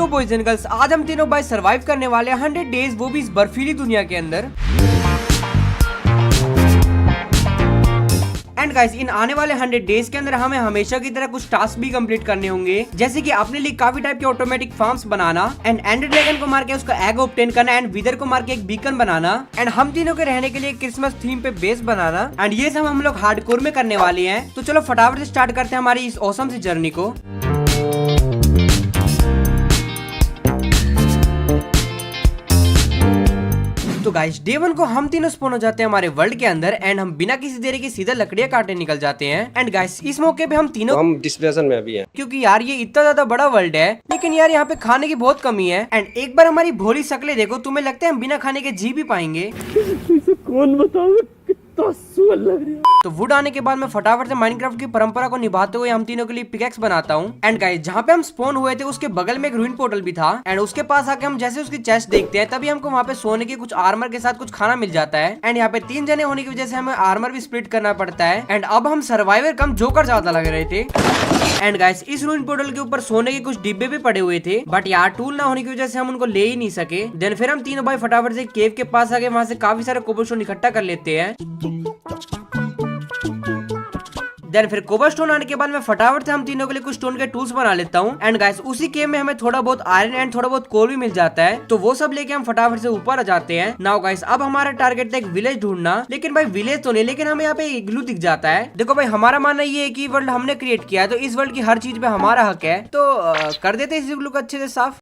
तो boys and girls, आज हम तीनों भाई सरवाइव करने वाले हैं 100 डेज, वो भी इस बर्फीली दुनिया के अंदर। एंड गाइस, इन आने वाले 100 डेज के अंदर हमें हमेशा की तरह कुछ टास्क भी कंप्लीट करने होंगे, जैसे कि अपने लिए काफी टाइप के ऑटोमेटिक फार्म्स बनाना, एंड एंडर ड्रैगन को मार के उसका एग ऑब्टेन करना, एंड विदर को मार के एक बीकन बनाना, एंड हम तीनों के रहने के लिए क्रिसमस थीम पे बेस बनाना। एंड ये सब हम लोग हार्डकोर में करने वाले हैं। तो चलो फटाफट से स्टार्ट करते हैं हमारी इस ऑसम सी जर्नी को। तो गाइस, डे 1 को हम तीनों स्पॉन हो जाते हैं हमारे वर्ल्ड के अंदर, एंड हम बिना किसी देरी के सीधा लकड़ियां काटने निकल जाते हैं। एंड गाइस, इस मौके पे हम तीनों हम डिस्प्रेशन में अभी हैं, क्योंकि यार ये इतना ज्यादा बड़ा वर्ल्ड है, लेकिन यार यहाँ पे खाने की बहुत कमी है। एंड एक बार हमारी भोली शक्लें देखो, तुम्हें लगता है हम बिना खाने के जी भी पाएंगे? कौन बताओ कितना सुअर लग रहा है। तो वुड आने के बाद मैं फटाफट से माइनक्राफ्ट की परंपरा को निभाते हुए हम तीनों के लिए पिकैक्स बनाता हूँ। एंड गाइस, जहाँ पे हम स्पॉन हुए थे उसके बगल में एक रूइन पोर्टल भी था, एंड उसके पास आके हम जैसे उसकी चेस्ट देखते हैं तभी हमको वहाँ पे सोने के कुछ आर्मर के साथ कुछ खाना मिल जाता है। एंड यहाँ पे 3 जने होने की वजह से हमें आर्मर भी स्प्लिट करना पड़ता है। एंड अब हम सर्वाइवर कम जोकर ज्यादा लग रहे थे। एंड गाइस, इस रूइन पोर्टल के ऊपर सोने के कुछ डिब्बे भी पड़े हुए थे, बट यार टूल ना होने की वजह से हम उनको ले ही नहीं सके। देन फिर हम तीनों भाई फटाफट से केव के पास आके वहाँ से काफी सारे कोबलस्टोन इकट्ठा कर लेते हैं। देन फिर कोबलस्टोन आने के बाद मैं फटाफट से हम तीनों के लिए कुछ स्टोन के टूल्स बना लेता हूँ। एंड गाइस, उसी केव में हमें थोड़ा बहुत आयरन एंड थोड़ा बहुत कोल भी मिल जाता है, तो वो सब लेके हम फटाफट से ऊपर आ जाते हैं। नाउ गाइस, अब हमारा टारगेट था एक विलेज ढूंढना, लेकिन भाई विलेज तो नहीं, लेकिन हमें यहाँ पे इग्लू दिख जाता है। देखो भाई, हमारा मानना ये है कि वर्ल्ड हमने क्रिएट किया है, तो इस वर्ल्ड की हर चीज पे हमारा हक है, तो कर देते इस इग्लू को अच्छे से साफ।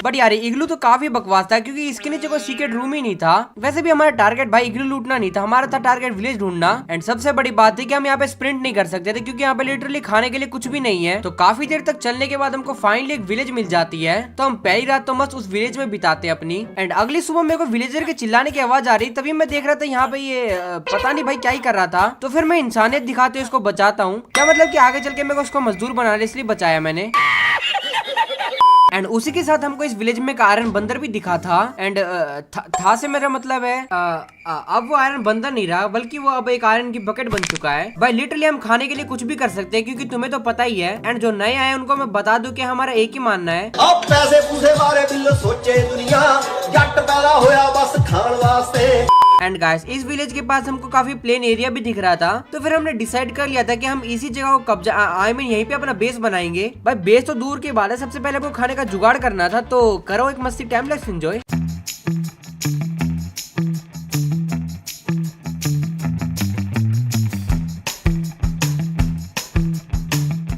बट यार इग्लू तो काफी बकवास था, क्योंकि इसके नीचे कोई सीक्रेट रूम ही नहीं था। वैसे भी हमारा टारगेट भाई इग्लू लूटना नहीं था, हमारा था टारगेट विलेज ढूंढना। एंड सबसे बड़ी बात है कि हम यहाँ पे स्प्रिंट नहीं कर सकते थे, क्योंकि यहाँ पे लिटरली खाने के लिए कुछ भी नहीं है। तो काफी देर तक चलने के बाद हमको फाइनली एक विलेज मिल जाती है, तो हम पहली रात तो मस्त उस विलेज में बिताते हैं अपनी। एंड अगली सुबह मेरे को विलेजर के चिल्लाने की आवाज आ रही, तभी मैं देख रहा था यहाँ पे ये पता नहीं भाई क्या ही कर रहा था। तो फिर मैं इंसानियत दिखाते हुए उसको बचाता हूँ। क्या मतलब कि आगे चल के मेरे को उसको मजदूर बना रहे, इसलिए बचाया मैंने। एंड उसी के साथ हमको इस विलेज में एक आयरन बंदर भी दिखा था। एंड था से मेरा मतलब है अब वो आयरन बंदर नहीं रहा, बल्कि वो अब एक आयरन की बकेट बन चुका है। भाई लिटरली हम खाने के लिए कुछ भी कर सकते हैं, क्योंकि तुम्हें तो पता ही है। एंड जो नए आए उनको मैं बता दूं कि हमारा एक ही मानना है, अब पैसे पूसे बारे बिल्लो सोचे दुनिया, जट पैदा होया बस खान वास्ते। एंड गाइस, इस विलेज के पास हमको काफी प्लेन एरिया भी दिख रहा था, तो फिर हमने डिसाइड कर लिया था कि हम इसी जगह को कब्जा आई मीन यहीं पे अपना बेस बनाएंगे। भाई बेस तो दूर की बात है, सबसे पहले हमको खाने का जुगाड़ करना था, तो करो एक मस्ती time let's enjoy.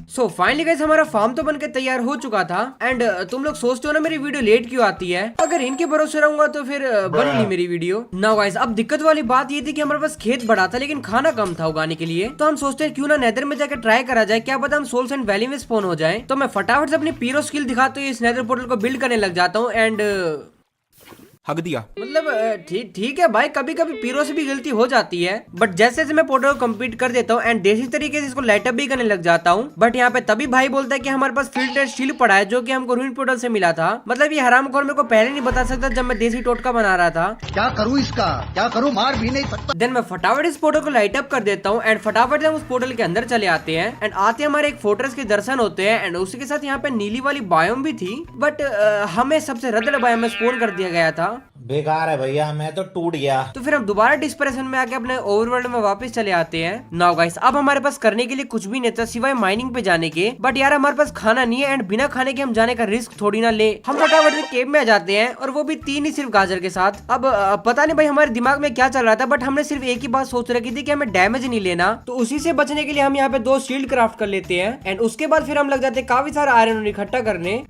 So finally guys, हमारा फार्म तो बनकर तैयार हो चुका था। एंड तुम लोग सोचते हो ना मेरी वीडियो लेट क्यों आती है, अगर इनके भरोसे रहूंगा तो फिर बन नहीं मेरी वीडियो। नाउ गाइस, अब दिक्कत वाली बात ये थी कि हमारे पास खेत बड़ा था, लेकिन खाना कम था उगाने के लिए। तो हम सोचते हैं क्यों ना नेदर में जाकर ट्राई करा जाए, क्या पता हम सोल्स एंड वैली में स्पॉन हो जाए। तो मैं फटाफट से अपनी पीरो स्किल दिखाते हुए इस नेदर पोर्टल को बिल्ड करने लग जाता हूँ। एंड हक दिया, मतलब ठीक है भाई, कभी कभी पीरो से भी गलती हो जाती है, बट जैसे जैसे मैं पोर्टल को कंप्लीट कर देता हूँ एंड देसी तरीके से इसको लाइट अप भी करने लग जाता हूँ। बट यहाँ पे तभी भाई बोलता है कि हमारे पास फिल्टर शील्ड पड़ा है, जो कि हमको रूइन पोर्टल से मिला था। मतलब ये हरामखोर मेरे को पहले नहीं बता सकता जब मैं देसी टोटका बना रहा था। क्या करूँ इसका, क्या करूँ, मार भी नहीं सकता। देन मैं फटाफट इस पोर्टल को लाइट अप कर देता हूँ, एंड फटाफट से हम उस पोर्टल के अंदर चले आते हैं। एंड आते हमारे एक फोर्ट्रेस के दर्शन होते हैं, एंड उसी के साथ यहाँ पे नीली वाली बायोम भी थी, बट हमें सबसे रदड़ बायोम में स्पॉन कर दिया गया था। बेकार है भैया, मैं तो टूट गया। तो फिर हम दोबारा डिस्प्रेशन में आके अपने ओवरवर्ल्ड में वापस चले आते हैं। नाउ गाइस, अब हमारे पास करने के लिए कुछ भी नहीं था सिवाय माइनिंग पे जाने के, बट यार हमारे पास खाना नहीं है, एंड बिना खाने के हम जाने का रिस्क थोड़ी ना ले। हम फटाफट से केव में आ जाते हैं, और वो भी 3 ही सिर्फ गाजर के साथ। अब पता नहीं भाई हमारे दिमाग में क्या चल रहा था, बट हमने सिर्फ एक ही बात सोच रखी थी कि हमें डैमेज नहीं लेना, तो उसी से बचने के लिए हम यहाँ पे 2 शील्ड क्राफ्ट कर लेते हैं। एंड उसके बाद फिर हम लग जाते हैं काफी सारा आयरन इकट्ठा करने।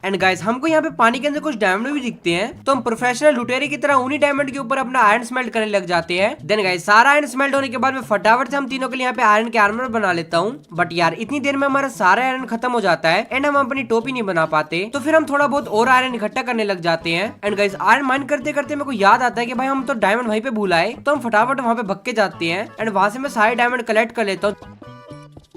एंड गाइस, हमको यहाँ पे पानी के अंदर कुछ डायमंड भी दिखते हैं, तो हम प्रोफेशनल लुटेरे की तरह उन्हीं डायमंड के ऊपर अपना आयरन स्मेल्ट करने लग जाते हैं। देन गाइस, सारा आयरन स्मेल्ट होने के बाद में फटाफट से हम तीनों के लिए यहाँ पे आयरन के आर्मर बना लेता हूँ। बट यार इतनी देर में हमारा सारा आयरन खत्म हो जाता है, एंड हम अपनी टोपी नहीं बना पाते, तो फिर हम थोड़ा बहुत और आयरन इकट्ठा करने लग जाते हैं। एंड गाइस, आयरन माइन करते करते मेरे को याद आता है कि भाई हम तो डायमंड वहीं पे भूल आए, तो हम फटाफट वहाँ पे भग के जाते हैं, एंड वहां से मैं सारे डायमंड कलेक्ट कर लेता हूँ।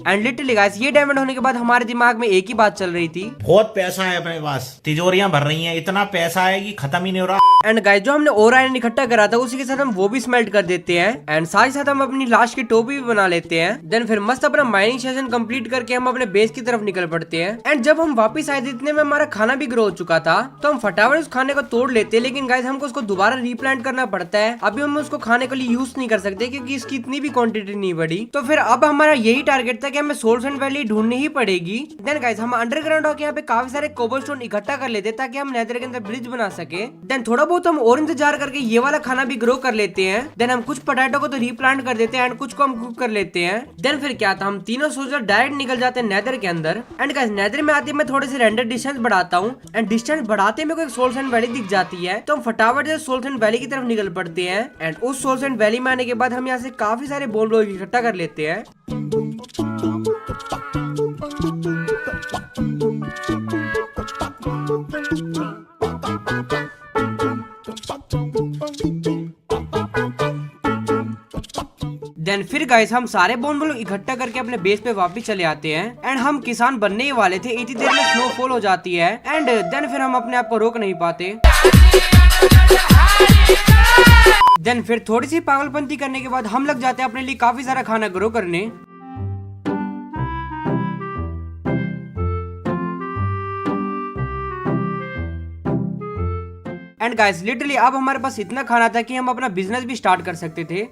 एंड लिटरली गाइस ये डायमंड होने के बाद हमारे दिमाग में एक ही बात चल रही थी, बहुत पैसा है अपने पास, तिजोरियां भर रही हैं, इतना पैसा है कि खत्म ही नहीं हो रहा। एंड गाइस जो हमने और आयरन इकट्ठा करा था उसी के साथ हम वो भी स्मेल्ट कर देते हैं एंड साथ ही साथ हम अपनी लाश की टोपी भी बना लेते हैं। देन फिर मस्त अपना माइनिंग सेशन कंप्लीट करके हम अपने बेस की तरफ निकल पड़ते हैं। एंड जब हम वापस आए थे इतने में हमारा खाना भी ग्रो हो चुका था, तो हम फटाफट उस खाने को तोड़ लेते हैं, लेकिन गाइस हमको उसको दोबारा रीप्लांट करना पड़ता है। अभी हम उसको खाने के लिए यूज नहीं कर सकते क्योंकि इसकी इतनी भी क्वांटिटी नहीं बढ़ी। तो फिर अब हमारा यही टारगेट था कि हमें सोल सैंड वैली ढूंढनी ही पड़ेगी। देन गाइस हम अंडरग्राउंड होकर यहाँ पे काफी सारे कोबलस्टोन इकट्ठा कर लेते ताकि हम नेदर के अंदर ब्रिज बना सके। देन थोड़ा बहुत हम और इंतजार करके ये वाला खाना भी ग्रो कर लेते हैं। देन हम कुछ पोटैटो को तो रीप्लांट कर देते हैं एंड कुछ को हम कुक कर लेते हैं। देन फिर क्या था, हम तीनों सोल्जर डायरेक्ट निकल जाते हैं नेदर के अंदर। एंड गाइस नेदर में आते मैं थोड़े से रेंडर डिस्टेंस बढ़ाता हूँ एंड डिस्टेंस बढ़ाते मेरे को एक सोल सैंड वैली दिख जाती है, तो हम फटाफट से सोल सैंड वैली की तरफ निकल पड़ते हैं। एंड उस सोल सैंड वैली में आने के बाद हम यहाँ से काफी सारे बोन ब्लॉक इकट्ठा कर लेते हैं। देन फिर गाइस हम सारे बोन ब्लॉक इकट्ठा करके अपने बेस पे वापस चले आते हैं एंड हम किसान बनने ही वाले थे, इतनी देर में स्नोफॉल हो जाती है एंड देन फिर हम अपने आप को रोक नहीं पाते। देन फिर थोड़ी सी पागलपंती करने के बाद हम लग जाते हैं अपने लिए काफी सारा खाना ग्रो करने। एंड गाइस लिटरली अब हमारे पास इतना खाना था कि हम अपना बिजनेस भी स्टार्ट कर सकते थे।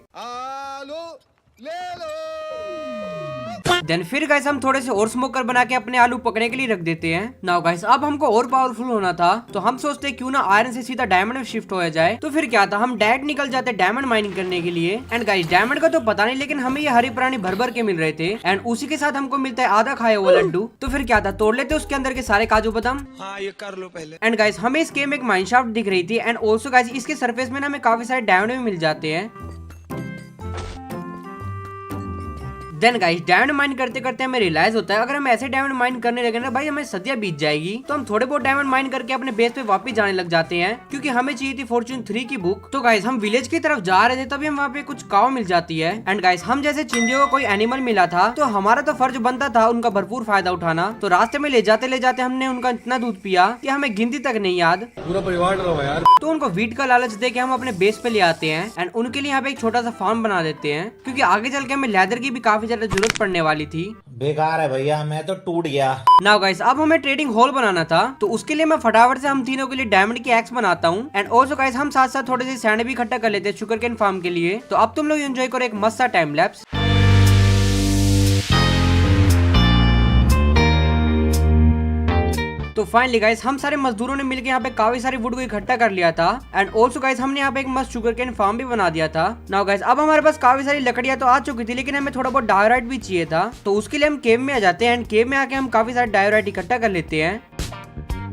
देन फिर गाइस हम थोड़े से और स्मोकर बना के अपने आलू पकने के लिए रख देते हैं। नाउ गाइस अब हमको और पावरफुल होना था, तो हम सोचते हैं क्यों ना आयरन से सीधा डायमंड में शिफ्ट हो जाए। तो फिर क्या था, हम डायरेक्ट निकल जाते डायमंड माइनिंग करने के लिए। एंड गाइस डायमंड का तो पता नहीं, लेकिन हमें ये हरी प्राणी भर भर के मिल रहे थे एंड उसी के साथ हमको मिलता है आधा खाया हुआ लड्डू। तो फिर क्या था, तोड़ लेते उसके अंदर के सारे काजू बादाम। हाँ ये कर लो पहले। एंड गाइस हमें इस गेम में एक माइनशाफ्ट दिख रही थी एंड ऑल्सो गाइस इसके सरफेस में ना हमें काफी सारे डायमंड भी मिल जाते हैं। देन गाइस डायमंड माइन करते करते हमें रियलाइज होता है अगर हम ऐसे डायमंड माइन करने लगे ना भाई हमें सदियां बीत जाएगी। तो हम थोड़े बहुत डायमंड माइन करके अपने बेस पे वापस जाने लग जाते हैं क्योंकि हमें चाहिए थी फॉर्च्यून 3 की बुक। तो गाइस हम विलेज की तरफ जा रहे थे तभी हम वहाँ पे कुछ काव मिल जाती है एंड गाइस हम जैसे चिंजियों को कोई एनिमल मिला था तो हमारा तो फर्ज बनता था उनका भरपूर फायदा उठाना। तो रास्ते में ले जाते हमने उनका इतना दूध पिया कि हमें गिनती तक नहीं याद, पूरा परिवार डरा यार। तो उनको वीट का लालच दे के हम अपने बेस पे ले आते हैं एंड उनके लिए यहाँ पे एक छोटा सा फार्म बना देते हैं क्योंकि आगे चल के हमें लेदर की भी काफी ज्यादा जरूरत पड़ने वाली थी। बेकार है भैया, मैं तो टूट गया। नाउ गाइस अब हमें ट्रेडिंग हॉल बनाना था, तो उसके लिए मैं फटाफट से हम तीनों के लिए डायमंड की एक्स बनाता हूँ एंड ऑल्सो गाइस हम साथ साथ थोड़े से सैंड भी इकट्ठा कर लेते हैं शुगर केन फार्म के लिए। तो अब तुम लोग एंजॉय करो एक मस्त सा टाइम लैप्स। तो फाइनली गाइस हम सारे मजदूरों ने मिलकर यहाँ पे काफी सारे वुड को इकट्ठा कर लिया था एंड ऑल्सो गाइस हमने यहाँ पे एक मस्त शुगर केन फार्म भी बना दिया था। नाउ गाइस अब हमारे पास काफी सारी लकड़ियां तो आ चुकी थी, लेकिन हमें थोड़ा बहुत डायोराइट भी चाहिए था। तो उसके लिए हम केव में आ जाते हैं एंड केव में आके हम काफी सारे डायोराइट इकट्ठा कर लेते हैं।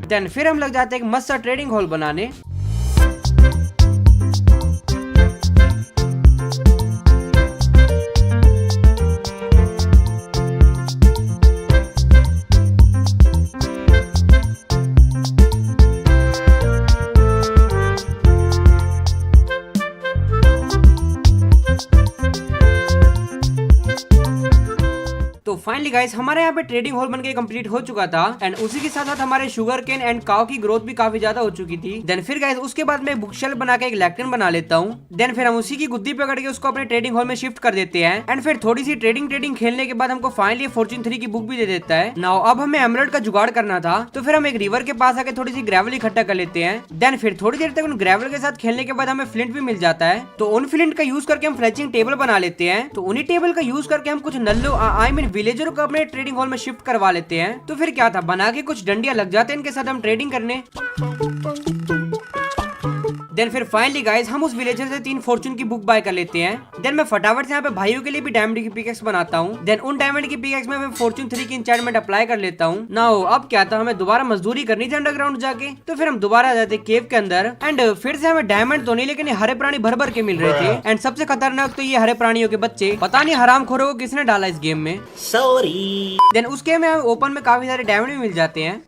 देन फिर हम लग जाते हैं एक मस्त सा ट्रेडिंग हॉल बनाने। तो फाइनली गाइस हमारे यहाँ पे ट्रेडिंग हॉल बनके कंप्लीट हो चुका था एंड उसी के साथ साथ हमारे शुगर केन एंड काव की ग्रोथ भी काफी ज्यादा हो चुकी थी। देन फिर गाइस उसके बाद मैं बुक शेल्फ बना के एक लैक्टन बना लेता हूँ। देन फिर हम उसी की गुद्दी पकड़ के उसको अपने ट्रेडिंग हॉल में शिफ्ट कर देते हैं एंड फिर थोड़ी सी ट्रेडिंग खेलने के बाद हमको फाइनली फॉर्च्यून 3 की बुक भी दे देता है। नाउ अब हमें एमराल्ड का जुगाड़ करना था, तो फिर हम एक रिवर के पास आके थोड़ी सी ग्रेवल इकट्ठा कर लेते हैं। देन फिर थोड़ी देर तक उन ग्रेवल के साथ खेलने के बाद हमें फ्लिंट भी मिल जाता है, तो उन फ्लिंट का यूज करके हम फ्लेचिंग टेबल बना लेते हैं। तो उन्हीं टेबल का यूज करके हम कुछ नल्लो आई मीन विलेजर को अपने ट्रेडिंग हॉल में शिफ्ट करवा लेते हैं। तो फिर क्या था, बना के कुछ डंडियां लग जाते हैं इनके साथ हम ट्रेडिंग करने। देन फिर फाइनली गाइस हम उस विलेजर से 3 फॉर्च्यून की बुक बाय कर लेते हैं। देन मैं फटाफट से यहाँ पे भाइयों के लिए भी डायमंड की पिकेक्स बनाता हूँ। देन उन डायमंड की पिकेक्स में मैं फॉर्च्यून 3 की एन्चेंटमेंट अप्लाई कर लेता हूँ। नाउ अब क्या था, हमें दोबारा मजदूरी करनी थी अंडरग्राउंड जाके। तो फिर हम दोबारा आ जाते केव के अंदर एंड फिर से हमें डायमंड तो नहीं लेकिन हरे प्राणी भर भर के मिल रहे थे एंड सबसे खतरनाक तो ये हरे प्राणियों के बच्चे, पता नहीं हरामखोरों को किसने डाला इस गेम में, सॉरी। देन उस गेम में हमें ओपन में काफी सारे डायमंड भी मिल जाते हैं।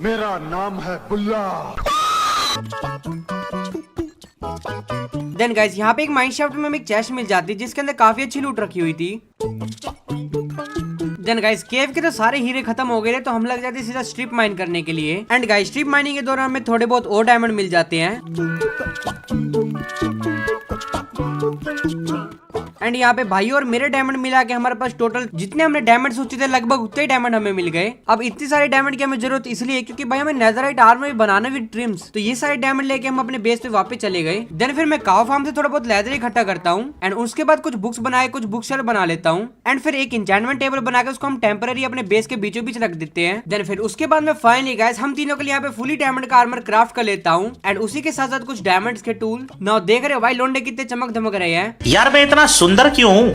मेरा नाम है बुल्ला। देन गाइस यहाँ पे एक माइन शाफ्ट में हमें एक चेस्ट मिल जाती है जिसके अंदर काफी अच्छी लूट रखी हुई थी। देन गाइस केव के तो सारे हीरे खत्म हो गए थे तो हम लग जाते सीधा स्ट्रिप माइन करने के लिए। एंड गाइस स्ट्रिप माइनिंग के दौरान हमें थोड़े बहुत और डायमंड मिल जाते हैं। एंड यहाँ पे भाई और मेरे डायमंड मिला के हमारे पास टोटल जितने हमने डायमंड सोचे थे लगभग उतने ही डायमंड हमें मिल गए। अब इतनी सारे डायमंड की हमें जरूरत इसलिए क्योंकि भाई हमें नेदरराइट आर्मर भी बनाना विद ट्रिम्स, तो ये सारे डायमंड लेके हम अपने बेस पे वापस चले गए। देन फिर मैं काव फार्म से थोड़ा बहुत लेदर इकट्ठा करता हूँ एंड उसके बाद कुछ बुक्स बनाए, कुछ बुक शेल्फ बना लेता हूँ एंड फिर एक एन्चेंटमेंट टेबल बनाकर उसको हम टेम्पररी अपने बेस के बीचों बीच रख देते हैं। देन फिर उसके बाद में फाइनली गाइस हम तीनों के लिए यहाँ पे फुली डायमंड का आर्मर क्राफ्ट कर लेता हूँ एंड उसी के साथ साथ कुछ डायमंड्स के टूल। नाउ देख रहे हो भाई लोंडे कितने चमक धमक रहे हैं। यार मैं इतना सुंदर क्यों हूँ?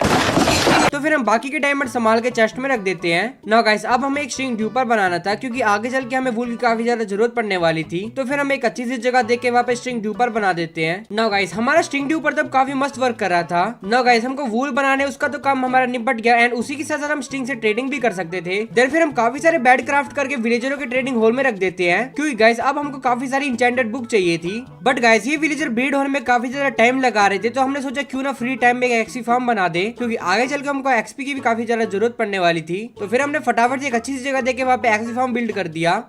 तो फिर हम बाकी के डायमंड संभाल के चेस्ट में रख देते हैं। नाउ गाइस अब हमें एक स्ट्रिंग ड्यूपर बनाना था क्योंकि आगे चल के हमें वूल की काफी ज्यादा जरूरत पड़ने वाली थी, तो फिर हम एक अच्छी सी जगह देख के वहाँ पे स्ट्रिंग ड्यूपर बना देते हैं। नाउ गाइस हमारा स्ट्रिंग ड्यूपर तब काफी मस्त वर्क कर रहा था। नाउ गाइस हमको वूल बनाने उसका तो काम हमारा निपट गया एंड उसी के साथ साथ हम स्ट्रिंग से ट्रेडिंग भी कर सकते थे। देन फिर हम काफी सारे बेड क्राफ्ट करके विलेजरों के ट्रेडिंग हॉल में रख देते हैं क्योंकि गाइस अब हमको काफी सारी इंचेंटेड बुक चाहिए थी। बट गाइस ये विलेजर ब्रीड होने में काफी ज्यादा टाइम लगा रहे थे, तो हमने सोचा क्यों ना फ्री टाइम में एक एक्सपी फार्म बना दे क्योंकि आगे चल के हमको एक्सपी की भी काफी ज्यादा जरूरत पड़ने वाली थी। तो फिर हमने फटाफट से एक अच्छी सी जगह देके वहाँ पे एक्सपी फार्म बिल्ड कर दिया।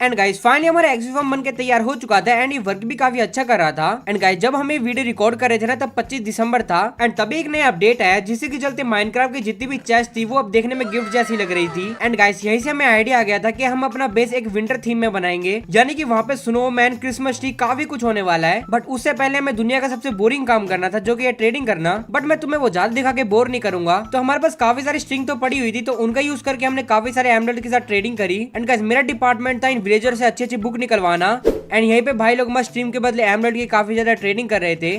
एंड गाइस फाइनली हमारा एक्सपी फार्म बनके तैयार हो चुका था एंड ये वर्क भी काफी अच्छा कर रहा था। एंड गाइस जब हमें वीडियो रिकॉर्ड कर रहे थे ना तब 25 दिसंबर था एंड तभी एक नया अपडेट आया जिसके चलते माइनक्राफ्ट की जितनी भी चेस्ट थी वो अब देखने में गिफ्ट जैसी लग रही थी। एंड गाइस यही से हमें आइडिया आ गया था कि हम अपना बेस एक विंटर थीम में बनाएंगे, यानी कि वहाँ पे स्नोमैन, क्रिसमस ट्री काफी कुछ होने वाला है। बट उससे पहले हमें दुनिया का सबसे बोरिंग काम करना था जो कि ट्रेडिंग करना। बट मैं तुम्हें वो ज्यादा दिखा के बोर नहीं करूंगा, तो हमारे पास काफी सारी स्ट्रिंग तो पड़ी हुई थी तो उनका यूज करके हमने काफी सारे एमराल्ड के साथ ट्रेडिंग करी। एंड गाइस मेरा डिपार्टमेंट था इन विलेजर से अच्छी अच्छी बुक निकलवाना एंड यहीं पे भाई लोग मस्त स्ट्रीम के बदले एमराल्ड की काफी ज्यादा ट्रेडिंग कर रहे थे।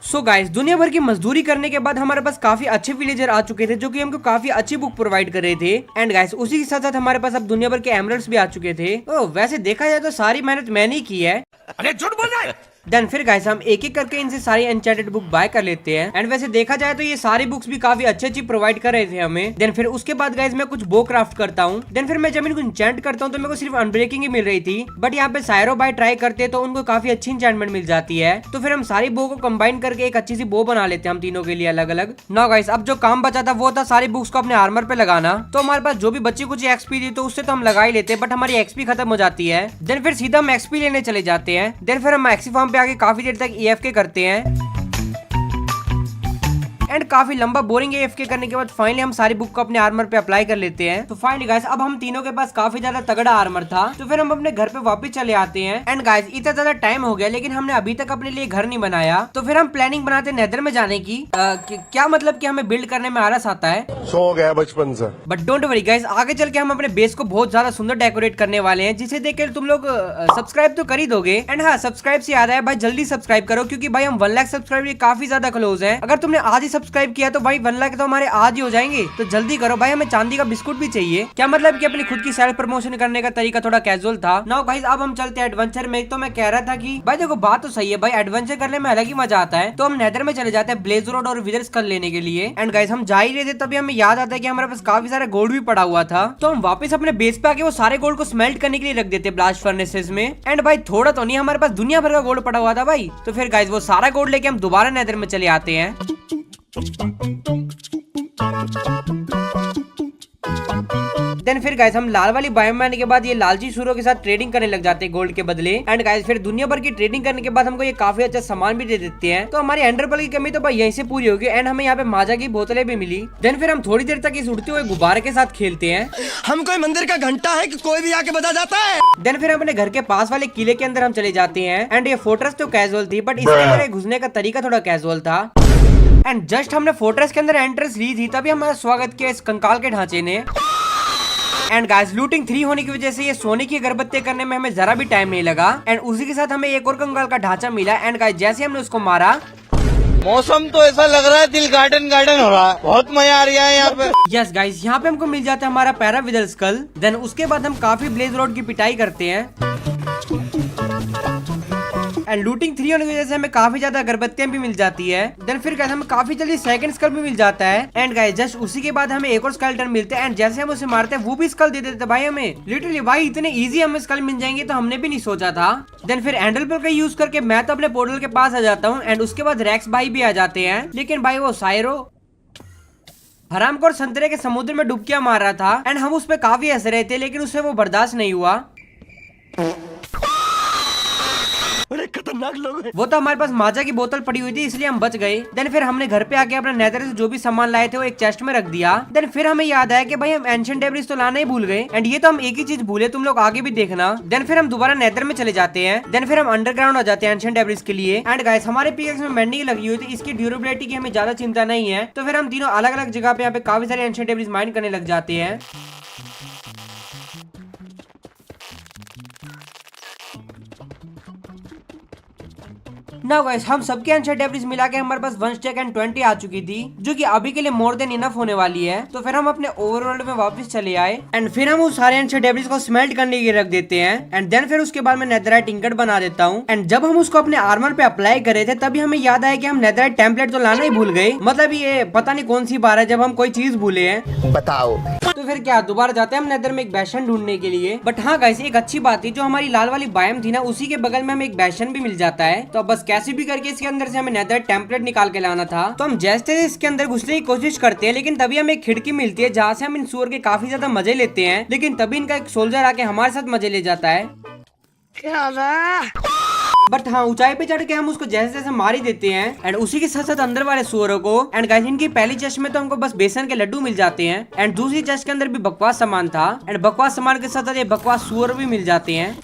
सो गाइस दुनिया भर की मजदूरी करने के बाद हमारे पास काफी अच्छे विलेजर आ चुके थे जो कि हमको काफी अच्छी बुक प्रोवाइड कर रहे थे। एंड गाइस उसी के साथ साथ हमारे पास अब दुनिया भर के एमराल्ड्स भी आ चुके थे। तो वैसे देखा जाए तो सारी मेहनत मैंने ही की है। अरे झूठ बोल रहा है। देन फिर गाइस हम एक एक करके इनसे सारी एन्चेंटेड बुक बाय कर लेते हैं एंड वैसे देखा जाए तो ये सारी बुक्स भी काफी अच्छी प्रोवाइड कर रहे थे हमें। देन फिर उसके बाद गाइस मैं कुछ बो क्राफ्ट करता हूँ। देन फिर मैं जब इनको इंचेंट करता हूँ तो मेरे को सिर्फ अनब्रेकिंग ही मिल रही थी, बट यहाँ पे सायरो बाय ट्राई करते तो उनको काफी अच्छी इंचेंटमेंट मिल जाती है। तो फिर हम सारी बो को कंबाइन करके एक अच्छी सी बो बना लेते हैं हम तीनों के लिए अलग अलग। नाउ गाइस अब जो काम बचा था वो था सारी बुक्स को अपने आर्मर पे लगाना। तो हमारे पास जो भी बच्ची कुछ एक्सपी थी तो उससे तो हम लगा ही लेते, बट हमारी एक्सपी खत्म हो जाती है। देन फिर सीधा हम एक्सपी लेने चले जाते हैं। देन फिर हम एक्सपी फार्म पे आके काफी देर तक AFK करते हैं एंड काफी लंबा बोरिंग AFK करने के बाद फाइनली हम सारी बुक को अपने आर्मर पे अप्लाई कर लेते हैं। तो फाइनली गाइस अब हम तीनों के पास काफी ज्यादा तगड़ा आर्मर था, तो फिर हम अपने घर पे वापस चले आते हैं। एंड गाइस इतना ज्यादा टाइम हो गया लेकिन हमने अभी तक अपने लिए घर नहीं बनाया, तो फिर हम प्लानिंग बनाते नेदर में जाने की। क्या मतलब कि हमें बिल्ड करने में आलस आता है, शौक है बचपन से। बट डोंट वरी गाइस आगे चल के हम अपने बेस को बहुत ज्यादा सुंदर डेकोरेट करने वाले हैं जिसे देख कर तुम लोग सब्सक्राइब तो कर ही दोगे। एंड हाँ सब्सक्राइब से याद है भाई जल्दी सब्सक्राइब करो क्योंकि भाई हम 1 लाख सब्सक्राइबर काफी ज्यादा क्लोज है। अगर तुमने आज ही सब्सक्राइब किया तो भाई 1 लाख तो हमारे आज ही हो जाएंगे, तो जल्दी करो भाई। हमें चांदी का बिस्कुट भी चाहिए। क्या मतलब कि अपनी खुद की सेल्फ प्रमोशन करने का तरीका थोड़ा कैजुअल था। नाउ गाइस अब हम चलते हैं एडवेंचर में। तो मैं कह रहा था कि भाई देखो बात तो सही है भाई, एडवेंचर करने में अलग ही मजा आता है। तो हम नेदर में चले जाते हैं ब्लेज रोड और विदर स्कल लेने के लिए। एंड गाइस हम जा ही रहे थे तभी हमें याद आता है कि हमारे पास काफी सारा गोल्ड भी पड़ा हुआ था, तो हम वापस अपने बेस पे आके वो सारे गोल्ड को स्मेल्ट करने के लिए रख देते ब्लास्ट फर्नेसेस में। एंड भाई थोड़ा तो नहीं, हमारे पास दुनिया भर का गोल्ड पड़ा हुआ था भाई। तो फिर गाइस वो सारा गोल्ड लेके हम दोबारा नेदर में चले आते हैं। देन फिर गाइस हम लाल वाली बायोम में आने के बाद ये लालची सूरों के साथ ट्रेडिंग करने लग जाते हैं गोल्ड के बदले। एंड गाइस फिर दुनिया भर की ट्रेडिंग करने के बाद हमको ये काफी अच्छा सामान भी दे देते हैं, तो हमारी एंडरपल की कमी तो भाई यहीं से पूरी होगी। एंड हमें यहाँ पे माजा की बोतलें भी मिली। देन फिर हम थोड़ी देर तक इस उड़ते हुए गुब्बारे के साथ खेलते हैं। हम कोई मंदिर का घंटा है कि कोई भी आके बजा जाता है। देन फिर हम अपने घर के पास वाले किले के अंदर हम चले जाते हैं। एंड ये फोर्ट्रेस तो कैजुअल थी बट इसके अंदर घुसने का तरीका थोड़ा कैजुअल था। एंड जस्ट हमने फोर्ट्रेस के अंदर एंट्रेंस ली थी तभी हमारा स्वागत किया इस कंकाल के ढांचे ने। एंड गाइस लूटिंग 3 होने की वजह से ये सोने की अगरबत्ती करने में हमें जरा भी टाइम नहीं लगा। एंड उसी के साथ हमें एक और कंकाल का ढांचा मिला। एंड गाइस जैसे हमने उसको मारा मौसम तो ऐसा लग रहा है दिल गार्डन गार्डन हो रहा है, बहुत मजा आ रहा है यहाँ पे। यस गाइस यहाँ पे हमको मिल जाता है हमारा पैराविदर स्कल। देन उसके बाद हम काफी ब्लेज रोड की पिटाई करते हैं। एंड लूटिंग 3 होने की वजह से हमें काफी ज्यादा अगरबत्तियां भी मिल जाती है। देन फिर गाइस हमें काफी जल्दी सेकंड स्कल भी मिल जाता है। एंड गाइस जस्ट उसी के बाद हमें एक और स्केलेटन मिलते हैं एंड जैसे हम उसे मारते हैं वो भी स्कल दे देते भाई हमें। लिटरली भाई इतने इजी हमें स्कल मिल जाएंगे तो हमने भी नहीं सोचा था। देन फिर एंडल पर का यूज करके मैं तो अपने पोर्टल के पास आ जाता हूँ एंड उसके बाद रेक्स भाई भी आ जाते हैं। लेकिन भाई वो साइरो हरामखोर संतरे के समुद्र में डुबकियां मार रहा था एंड हम उस पर काफी हंस रहे थे, लेकिन उसे वो बर्दाश्त नहीं हुआ। अरे खतरनाक लोग हैं। वो तो हमारे पास माजा की बोतल पड़ी हुई थी इसलिए हम बच गए। देन फिर हमने घर पे आके अपना नेदर से जो भी सामान लाए थे वो एक चेस्ट में रख दिया। देन फिर हमें याद आया कि भाई हम एंशिएंट डेब्रिस तो लाना ही भूल गए एंड ये तो हम एक ही चीज भूले, तुम लोग आगे भी देखना। देन फिर हम दोबारा नेदर में चले जाते हैं। देन फिर हम अंडरग्राउंड आ जाते हैं एंशिएंट डेब्रिस के लिए। एंड गाइस हमारे पिकेक्स में मेंडिंग लगी हुई थी, इसकी ड्यूरेबिलिटी की हमें ज्यादा चिंता नहीं है, तो फिर हम तीनों अलग अलग जगह पे यहाँ पे काफी सारे एंशिएंट डेब्रिस माइन करने लग जाते हैं। नाउ गाइस हम सबके एंशिएंट डेब्रिस मिला के हमारे पास 1 स्टैक एंड 20 आ चुकी थी, जो कि अभी के लिए मोर देन इनफ होने वाली है। तो फिर हम अपने ओवरवर्ल्ड में वापस चले आए एंड फिर हम उस सारे एंशिएंट डेब्रिस को स्मेल्ट करने के लिए रख देते हैं। एंड देन फिर उसके बाद मैं नेदरराइट इंगट बना देता हूँ। एंड जब हम उसको अपने आर्मर पे अप्लाई कर रहे थे तभी हमें याद आया कि हम नेदरराइट टेम्पलेट तो लाना ही भूल गए। मतलब ये पता नहीं कौन सी बार है जब हम कोई चीज भूले हैं। बताओ। तो फिर क्या दोबारा जाते हैं हम नेदर में एक बैशन ढूंढने के लिए। बट हाँ गाइस एक अच्छी बात थी, जो हमारी लाल वाली बायम थी ना उसी के बगल में हमें एक बैशन भी मिल जाता है। तो अब बस कैसे भी करके इसके अंदर से हमें नेदर टेम्पलेट निकाल के लाना था। तो हम जैसे इसके अंदर घुसने की कोशिश करते हैं, लेकिन तभी हमें एक खिड़की मिलती है जहाँ से हम इन सुअर के काफी ज्यादा मजे लेते हैं। लेकिन तभी इनका एक सोल्जर आके हमारे साथ मजे ले जाता है। बट हाँ ऊंचाई पे चढ़ के हम उसको जैसे जैसे मार ही देते हैं एंड उसी के साथ साथ अंदर वाले सुअरों को। एंड गाइस इनकी पहली चेस्ट में तो हमको बस बेसन के लड्डू मिल जाते हैं एंड दूसरी चेस्ट के अंदर भी बकवास सामान था एंड बकवास सामान के साथ साथ ये बकवास सुअर भी मिल जाते हैं।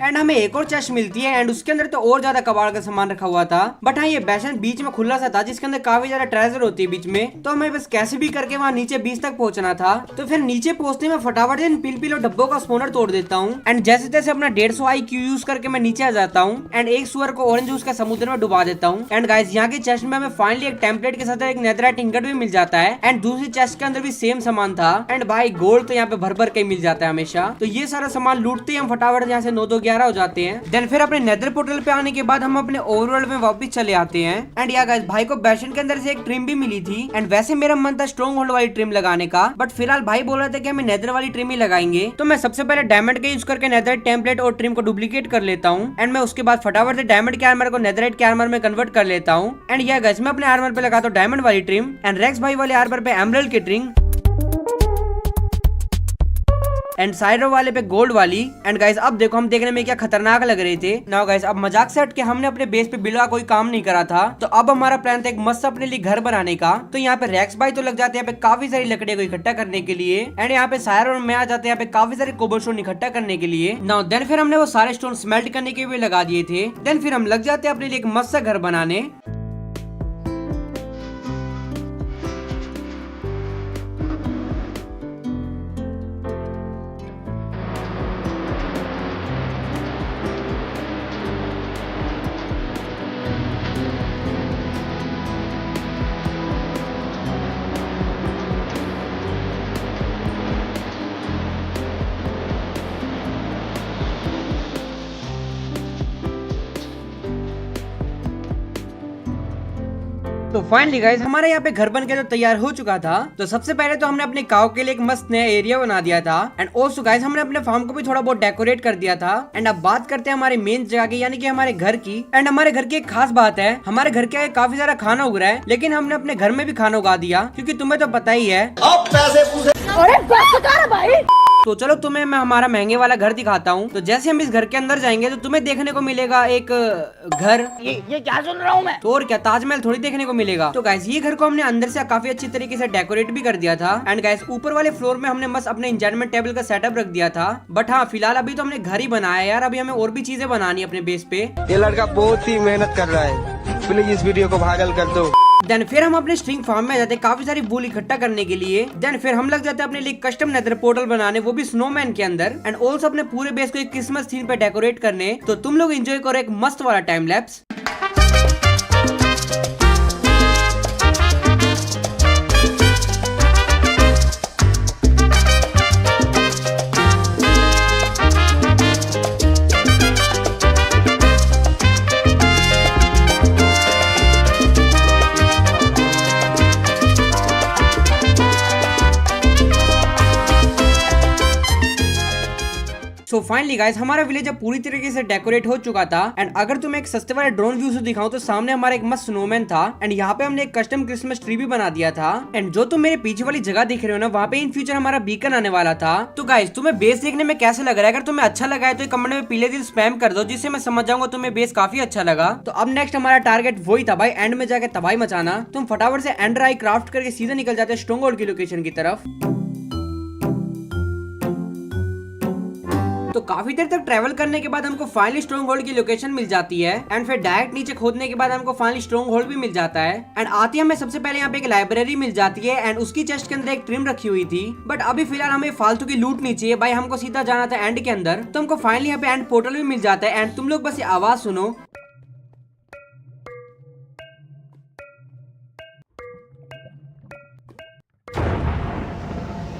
एंड हमें एक और चेस्ट मिलती है एंड उसके अंदर तो और ज्यादा कबाड़ का सामान रखा हुआ था। बट हाँ ये बैशन बीच में खुला सा था जिसके अंदर काफी ज्यादा ट्रेजर होती है बीच में। तो हमें बस कैसे भी करके वहाँ नीचे बीच तक पहुंचना था। तो फिर नीचे पहुंचने में फटाफट से इन पिल डब्बों का स्पोनर तोड़ देता हूँ एंड जैसे तैसे अपना 150 IQ यूज करके मैं नीचे आ जाता हूँ एंड एक सुअर को ऑरेंज जूस का समुद्र में डुबा देता हूँ। एंड गाइस यहाँ के चेस्ट में हमें फाइनली एक टेम्पलेट के साथ एक नेदरराइट इंगट भी मिल जाता है एंड दूसरी चेस्ट के अंदर भी सेम सामान था। एंड भाई गोल्ड तो यहाँ पे भर भर के मिल जाता है हमेशा। तो ये सारा सामान लूटते ही हम फटाफट यहाँ से 9 2 11 हो जाते हैं। देन फिर अपने नेदर पोर्टल पे आने के बाद हम अपने ओवरवर्ल्ड में वापस चले आते हैं। एंड या गाइस भाई को बैशन के अंदर से एक ट्रिम भी मिली थी एंड वैसे मेरा मन था स्ट्रॉन्ग होल्ड वाली ट्रिम लगाने का, बट फिलहाल भाई बोल रहे थे कि हमें नेदर वाली ट्रिम ही लगाएंगे। तो मैं सबसे पहले डायमंड का यूज करके नेदर टेम्पलेट और ट्रिम को डुप्लीकेट कर लेता हूँ एंड मैं उसके बाद फटाफट से डायमंड के आर्मर को नेदरराइट के आर्मर में कन्वर्ट कर लेता हूँ। एंड या गाइस मैं अपने आर्मर पे लगाता हूँ डायमंड वाली ट्रिम एंड रेक्स भाई वाले आर्मर पे एमराल्ड की ट्रिम एंड साइरो वाले पे गोल्ड वाली। एंड गाइस अब देखो हम देखने में क्या खतरनाक लग रहे थे। नाउ गाइस अब मजाक से हट के हमने अपने बेस पे बिल्कुल कोई काम नहीं करा था। तो अब हमारा प्लान था एक मस्त अपने लिए घर बनाने का। तो यहाँ पे रेक्स भाई तो लग जाते हैं यहाँ पे काफी सारी लकड़ियों को इकट्ठा करने के लिए एंड यहाँ पे साइरो और मैं आ जाते हैं यहाँ पे काफी सारे कोबलस्टोन इकट्ठा करने के लिए। नाउ देन फिर हमने वो सारे स्टोन स्मेल्ट करने के लिए लगा दिए थे। देन फिर हम लग जाते हैं अपने लिए एक मस्त सा घर बनाने। तो फाइनली गाइस हमारे यहाँ पे घर बन के तो तैयार हो चुका था। तो सबसे पहले तो हमने अपने काव के लिए एक मस्त नया एरिया बना दिया था एंड ऑल्सो गाइस हमने अपने फार्म को भी थोड़ा बहुत डेकोरेट कर दिया था। एंड अब बात करते हैं हमारे मेन जगह की, यानी कि हमारे घर की। एंड हमारे घर की एक खास बात है, हमारे घर के आगे काफी सारा खाना उग रहा है, लेकिन हमने अपने घर में भी खाना उगा दिया क्योंकि तुम्हें तो पता ही है। अब पैसे पूछे तो चलो तुम्हें मैं हमारा महंगे वाला घर दिखाता हूँ। तो जैसे हम इस घर के अंदर जाएंगे तो तुम्हें देखने को मिलेगा एक घर। ये क्या सुन रहा हूँ मैं? तो और क्या, ताजमहल थोड़ी देखने को मिलेगा। तो गाइस ये घर को हमने अंदर से काफी अच्छी तरीके से डेकोरेट भी कर दिया था। एंड गाइस ऊपर वाले फ्लोर में हमने बस अपने एन्चेंटमेंट टेबल का सेटअप रख दिया था। बट हाँ फिलहाल अभी तो हमने घर ही बनाया यार, अभी हमें और भी चीजें बनानी है अपने बेस पे। ये लड़का बहुत ही मेहनत कर रहा है, प्लीज इस वीडियो को वायरल कर दो। देन फिर हम अपने स्ट्रिंग फार्म में जाते काफी सारी वूल इकट्ठा करने के लिए। देन फिर हम लग जाते हैं अपने लिए कस्टम नेदर पोर्टल बनाने, वो भी स्नोमैन के अंदर। एंड ऑल्सो अपने पूरे बेस को एक क्रिसमस थीम पे डेकोरेट करने। तो तुम लोग एंजॉय करो एक मस्त वाला टाइम लैप्स। फाइनली गाइस हमारा विलेज अब पूरी तरीके से डेकोरेट हो चुका था। एंड अगर तुम्हें एक सस्ते वाले ड्रोन व्यू से दिखाऊं तो सामने हमारा एक मस्त स्नोमैन था। एंड यहाँ पे हमने एक कस्टम क्रिसमस ट्री भी बना दिया था। एंड जो तुम मेरे पीछे वाली जगह देख रहे हो ना, वहाँ पे इन फ्यूचर हमारा बीकन आने वाला था। तो गाइस तुम्हें बेस देखने में कैसे लग रहा है? अगर तुम्हें अच्छा लगा है तो कमेंट में पीले दिल स्पैम कर दो, जिससे मैं समझ जाऊंगा तुम्हें बेस काफी अच्छा लगा। तो अब नेक्स्ट हमारा टारगेट वही था भाई, एंड में जाकर तबाही मचाना। तुम फटाफट से एंडर आई क्राफ्ट करके सीधे निकल जाते स्ट्रॉन्गहोल्ड की लोकेशन की तरफ। तो काफी देर तक ट्रैवल करने के बाद हमको फाइनली स्ट्रॉन्ग होल्ड की लोकेशन मिल जाती है। एंड फिर डायरेक्ट नीचे खोदने के बाद हमको फाइनली स्ट्रॉन्ग होल्ड भी मिल जाता है। एंड आती हमें सबसे पहले यहाँ पे एक लाइब्रेरी मिल जाती है। एंड उसकी चेस्ट के अंदर एक ट्रिम रखी हुई थी। बट अभी फिलहाल हमें फालतू की लूट नहीं चाहिए भाई, हमको सीधा जाना था एंड के अंदर। तो हमको फाइनली यहाँ पे एंड पोर्टल भी मिल जाता है। एंड तुम लोग बस ये आवाज सुनो।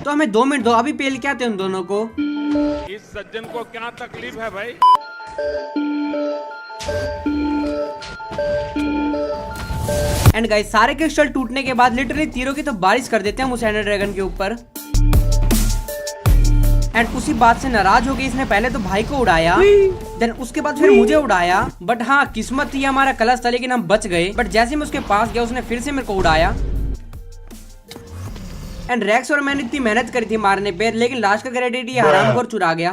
तो हमें 2 मिनट दो, अभी पेल क्या थे उन दोनों को। इस सज्जन को क्या तकलीफ है भाई? एंड गाइस सारे क्रिस्टल टूटने के बाद लिटरली तीरों की तो बारिश कर देते हैं हम उस एंडर ड्रैगन के ऊपर। एंड उसी बात से नाराज हो गई, इसने पहले तो भाई को उड़ाया, देन उसके बाद फिर मुझे उड़ाया। बट हाँ किस्मत थी हमारा कलश था, लेकिन हम बच गए। बट जैसे मैं उसके पास गया उसने फिर से मेरे को उड़ाया। एंड रेक्स और मैंने इतनी मेहनत करी थी मारने पे, लेकिन लास्ट का क्रेडिट ये हरामखोर चुरा गया।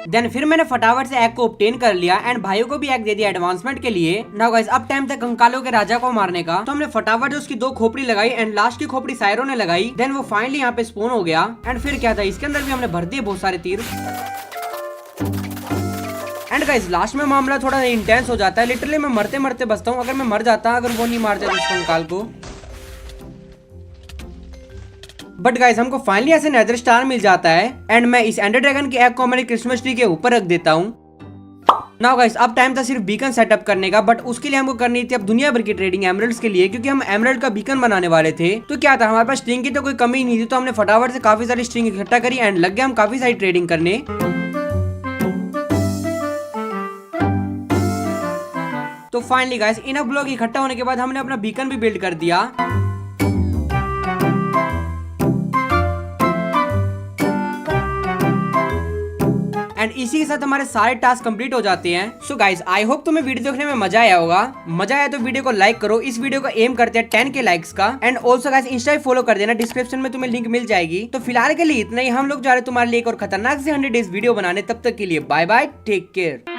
देन फिर मैंने फटाफट से एग को ऑब्टेन कर लिया। एंड भाइयों को भी एग दे दिया एडवांसमेंट के लिए। नाउ गाइस अब टाइम था कंकालों के राजा को मारने का। तो हमने फटाफट से उसकी 2 खोपड़ी लगाई। एंड लास्ट की खोपड़ी सायरो ने लगाई। देन वो फाइनली यहाँ पे स्पॉन हो गया। एंड फिर क्या था, इसके अंदर भी हमने भर दिए बहुत सारे तीर। एंड गाइस लास्ट में मामला थोड़ा इंटेंस हो जाता है। लिटरली मैं मरते मरते बचता हूँ। अगर मैं मर जाता, अगर वो नहीं मारते उस कंकाल को। बट गाइस हमको फाइनली ऐसे नेदर स्टार मिल जाता है। एंड मैं इस एंडर ड्रैगन के एग को हमारे क्रिसमस ट्री के ऊपर रख देता हूँ। नाउ गाइस अब टाइम था सिर्फ बीकन सेटअप करने का। बट उसके लिए हमको करनी थी अब दुनिया भर की ट्रेडिंग एमरल्ड्स के लिए, क्योंकि हम एमरल्ड का बीकन बनाने वाले थे। तो क्या था, हमारे पास स्ट्रिंग की तो कोई कमी नहीं थी। तो हमने फटाफट से काफी सारी स्ट्रिंग इकट्ठा करी। एंड लग गया हम काफी सारी ट्रेडिंग करने। तो फाइनली गाइस इनफ ब्लॉक इकट्ठा होने के बाद हमने अपना बीकन भी बिल्ड कर दिया। एंड इसी के साथ हमारे सारे टास्क कंप्लीट हो जाते हैं। सो गाइस आई होप तुम्हें वीडियो देखने में मजा आया होगा। मजा आया तो वीडियो को लाइक करो। इस वीडियो को एम करते हैं 10K लाइक्स का। And also guys Insta follow कर देना, डिस्क्रिप्शन में तुम्हें लिंक मिल जाएगी। तो फिलहाल के लिए इतना ही। हम लोग जा रहे हैं तुम्हारे लिए एक और खतरनाक से 100 डेज वीडियो बनाने। तब तक के लिए बाय बाय, टेक केयर।